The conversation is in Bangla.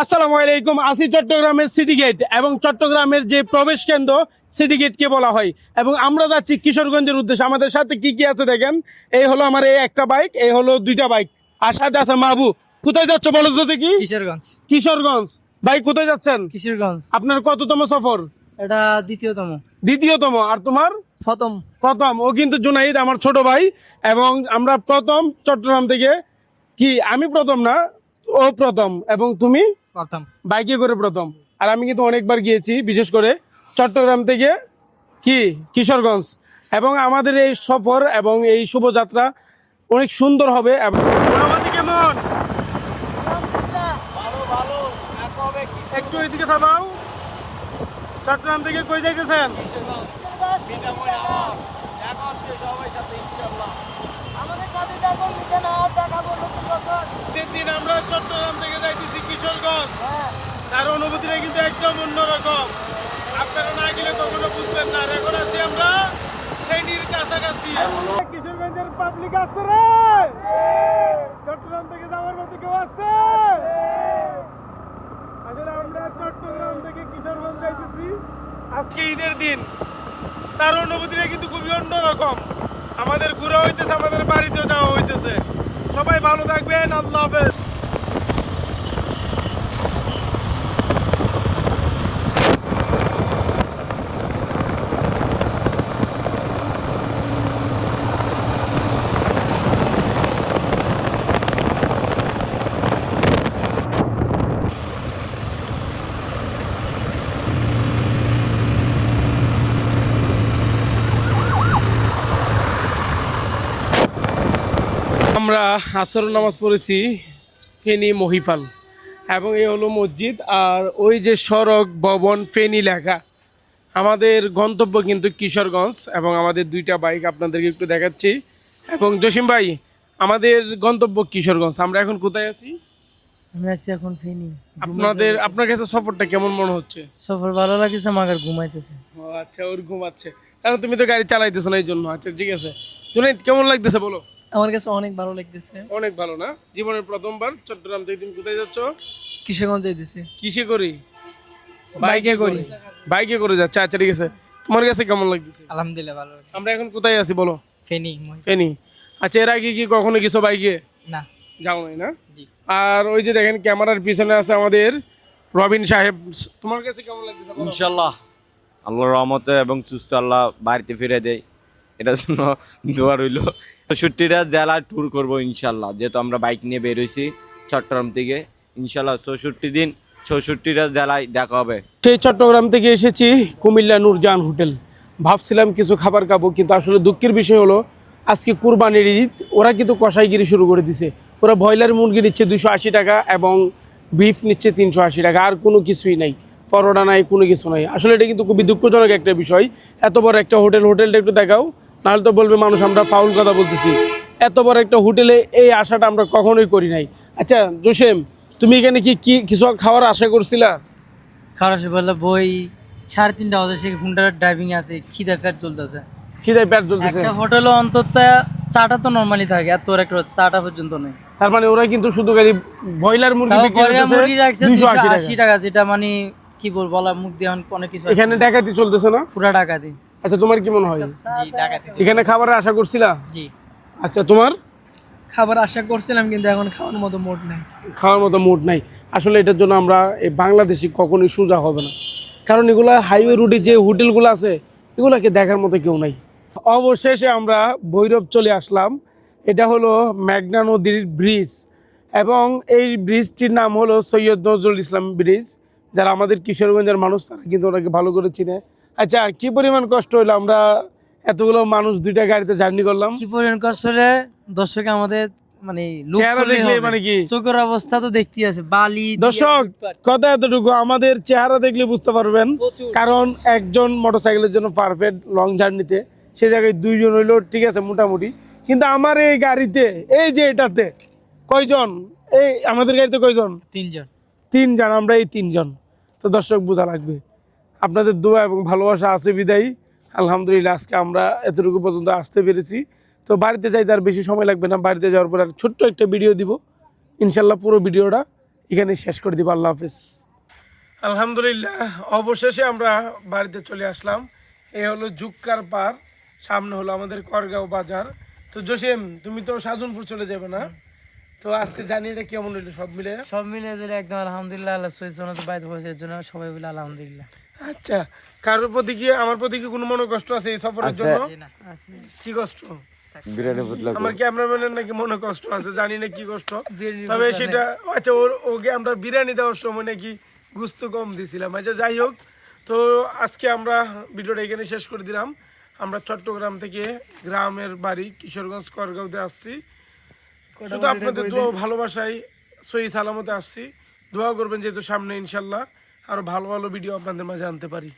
আসসালামু আলাইকুম। আসি চট্টগ্রামের সিটি গেট এবং চট্টগ্রামের যে প্রবেশ কেন্দ্র সিটি গেটকে বলা হয় এবং আমরা যাচ্ছি কিশোরগঞ্জের উদ্দেশ্যে। আমাদের সাথে কি কি আছে দেখেন। এই হলো আমার এই একটা বাইক, এই হলো দুইটা বাইক, আর সাথে আছে মাহবু। কোথায় যাচ্ছ বলো তো দেখি? কিশোরগঞ্জ। কিশোরগঞ্জ। ভাই কোথায় যাচ্ছেন? কিশোরগঞ্জ। আপনার কততম সফর? এটা দ্বিতীয়তম। দ্বিতীয়তম। আর তোমার? প্রথম। প্রথম। ও কিন্তু জুনাইদ আমার ছোট ভাই এবং আমরা প্রথম চট্টগ্রাম থেকে। কি আমি প্রথম না, ও প্রথম এবং তুমি প্রথম। বাইকে করে প্রথম। আর আমি কিন্তু অনেকবার গিয়েছি, বিশেষ করে চট্টগ্রাম থেকে কি কিশোরগঞ্জ। এবং আমাদের এই সফর এবং এই শুভযাত্রা অনেক সুন্দর হবে। এবং অনুভূতি কেমন? ভালো ভালো। একটু এদিকে থামাও। চট্টগ্রাম থেকে কই যাইতেছেন? দিন আমরা চট্টগ্রাম থেকে যাইতেছি কিশোরগঞ্জ। তার অনুভূতিটা কিন্তু একদম অন্যরকম। আপনারা না গেলে কখনো বুঝবেন না। আর এখন আছি আমরা ট্রেনির কাছাকাছি। কিশোরগঞ্জের পাবলিক আছে রে? চট্টগ্রাম থেকে যাওয়ার মতো কেউ আছে? আসলে আমরা চট্টগ্রাম থেকে কিশোরগঞ্জ যাইতেছি আজকে ঈদের দিন। তার অনুভূতিটা কিন্তু খুবই অন্যরকম। আমাদের ঘোরা হইতেছে, আমাদের বাড়িতেও যাওয়া হইতেছে। সবাই ভালো থাকবেন, আল্লাহ হাফেজ। আমরা আসর নামাজ পড়েছি ফেনী মহিপাল এবং এই হলো মসজিদ। আর ওই যে সড়ক ভবন ফেনী লেখা। আমাদের গন্তব্য কিন্তু কিশোরগঞ্জ এবং আমাদের দুইটা বাইক আপনাদেরকে একটু দেখাচ্ছি। এবং জসিম ভাই, আমাদের গন্তব্য কিশোরগঞ্জ। আমরা এখন কোথায় আছি? আমি আছি এখন ফেনী। আপনার কাছে সফরটা কেমন মনে হচ্ছে? সফর ভালো লাগছে, মাগার ঘুমাইতেছে। ও আচ্ছা, ওর ঘুমাচ্ছে। কারণ তুমি তো গাড়ি চালাইতেছো না, এই জন্য। আচ্ছা ঠিক আছে। জুনাইদ কেমন লাগতেছে বলো? আমার কাছে অনেক ভালো লাগতেছে। অনেক ভালো না? জীবনের প্রথমবার চট্টগ্রাম থেকে তুমি কোথায় যাচ্ছ? কিশোরগঞ্জ যাইতেছি। কিসে করি? বাইকে করি। বাইকে করে যাচ্ছে। আচ্ছা ঠিক আছে। তোমার কাছে কেমন লাগতেছে? আলহামদুলিল্লাহ ভালো লাগছে। আমরা এখন কোথায় আছি বলো? ফেনী। ফেনী। আচ্ছা, এর আগে কি কখনো কিছু বাইকে না। যাও নাই না? জি। আর ওই যে দেখেন ক্যামেরার পিছনে আছে আমাদের রবিন সাহেব। তোমার কাছে কেমন লাগতেছে বলো? ইনশাল্লাহ আল্লাহর রহমতে এবং সুস্থ আল্লাহ বাড়িতে ফিরে দেয়, এটার জন্য দোয়া রইল। 64টা জেলা ট্যুর করব ইনশাল্লাহ, যেহেতু আমরা বাইক নিয়ে বের হয়েছি চট্টগ্রাম থেকে। ইনশাল্লাহ 64 দিন 64টা জেলায় দেখা হবে। সেই চট্টগ্রাম থেকে এসেছি কুমিল্লা নূরজাহান হোটেল। ভাবছিলাম কিছু খাবার খাবো, কিন্তু আসলে দুঃখের বিষয় হলো আজকে কুরবানির ঈদ। ওরা কিন্তু কষাইগিরি শুরু করে দিছে। ওরা ব্রয়লার মুরগি নিচ্ছে 280 টাকা এবং বিফ নিচ্ছে 380 টাকা। আর কোনো কিছুই নাই, পরোটা নাই, কোনো কিছু নাই। আসলে এটা কিন্তু খুবই দুঃখজনক একটা বিষয়। এত বড় একটা হোটেলটা একটু দেখাও, নাহলে তো বলবে মানুষ আমরা ফাউল কথা বলতেছি। এত বড় একটা হোটেলে এই আশাটা আমরা কখনোই করি নাই। আচ্ছা জোসেম, তুমি এখানে কি কি কিছু খাওয়ার আশা করছিলা? খারাপ বললে বই 3:30 বাজে, সে ঘন্টার ড্রাইভিং আছে, খিদে পেট চলতেছে। খিদায় পেট জ্বলতেছে। একটা হোটেলে অন্তত চাটা তো নরমালি থাকে, এত বড় একটা চাটা পর্যন্ত নেই। তার মানে ওরা কিন্তু শুধু খালি ব্রয়লার মুরগি তাও বিক্রি ব্রয়লার মুরগি রাখছে 280 টাকা। টাকা, যেটা মানে কি বলবো, বলা মুখ দিয়ে অনেক কিছু। এখানে ডাকাতি চলতেছে না? পুরা টাকা দিই। আচ্ছা, তোমার কি মনে হয়? জি, টাকা দিই। এখানে খাবারের আশা করছিলা? জি। আচ্ছা, তোমার? খাবার আশা করছিলাম, কিন্তু এখন খাওয়ানোর মতো মুড নাই। খাওয়ার মতো মুড নাই। আসলে এটার জন্য আমরা এই বাংলাদেশি কখনোই সোজা হবে না। কারণ এগুলা হাইওয়ে রুটে যে হোটেলগুলো আছে, এগুলাকে দেখার মতো কেউ নাই। অবশেষে আমরা ভৈরব চলে আসলাম। এটা হলো মেঘনা নদীর ব্রিজ এবং এই ব্রিজটির নাম হলো সৈয়দ নজরুল ইসলাম ব্রিজ। যারা আমাদের কিশোরগঞ্জের মানুষ তারা কিন্তু ওনাকে ভালো করে চিনে। আচ্ছা, কি পরিমাণ কষ্ট হইলো, আমরা এতগুলো মানুষ দুইটা গাড়িতে জার্নি করলাম। কি পরিমাণ কষ্ট রে, দর্শক আমাদের মানে চেহারা দেখলে মানে কি চোখের অবস্থা তো দেখতেই আছে, বালি। দর্শক কথা এতটুকু, আমাদের চেহারা দেখলে বুঝতে পারবেন। কারণ একজন মোটরসাইকেলের জন্য পারফেক্ট লং জার্নিতে, সে জায়গায় দুইজন হইলো ঠিক আছে মোটামুটি। কিন্তু আমার এই গাড়িতে, এই যে এটাতে কয়জন? এই আমাদের গাড়িতে কয়জন? 3জন। আমরা এই 3জন। তো দর্শক বোঝা লাগবে, আপনাদের দোয়া এবং ভালোবাসা আছে বিদায়ী আলহামদুলিল্লাহ আজকে আমরা এতটুকু পর্যন্ত আসতে পেরেছি। তো বাড়িতে যাইতে আর বেশি সময় লাগবে না। বাড়িতে যাওয়ার পর আর ছোট্ট একটা ভিডিও দিব ইনশাল্লাহ। পুরো ভিডিওটা এখানে শেষ করে দিব। আল্লাহ হাফেজ। আলহামদুলিল্লাহ, অবশেষে আমরা বাড়িতে চলে আসলাম। এই হলো জুক্কার পার, সামনে হলো আমাদের করগাঁও বাজার। তো জসিম, তুমি তো সাধনপুর চলে যাবে না? তো আজকে জানি এটা কেমন হইলো সব মিলে? সব মিলে দিলে একদম আলহামদুলিল্লাহ, আল্লাহ সহিত বাইরে বসে জন্য সবাই বলে আলহামদুলিল্লাহ। আচ্ছা, কারোর প্রতি কি, আমার প্রতি কি কোনো মনে কষ্ট আছে এই সফরের জন্য? কি কষ্ট? আমার ক্যামেরাম্যানের নাকি মনে কষ্ট আছে, জানি না কি কষ্ট। তবে সেটা আচ্ছা, ওকে আমরা বিরিয়ানি দেওয়ার সময় নাকি গুস্ত কম দিছিলাম। আচ্ছা যাই হোক, তো আজকে আমরা ভিডিওটা এখানে শেষ করে দিলাম। আমরা চট্টগ্রাম থেকে গ্রামের বাড়ি কিশোরগঞ্জ করগাঁওতে আসছি। শুধু আপনাদের দোয়া ও ভালোবাসায় সহি সালামতে আসছি। দোয়া করবেন যেহেতু সামনে ইনশাল্লাহ আরো ভালো ভালো ভিডিও আপনাদের মাঝে আনতে পারি।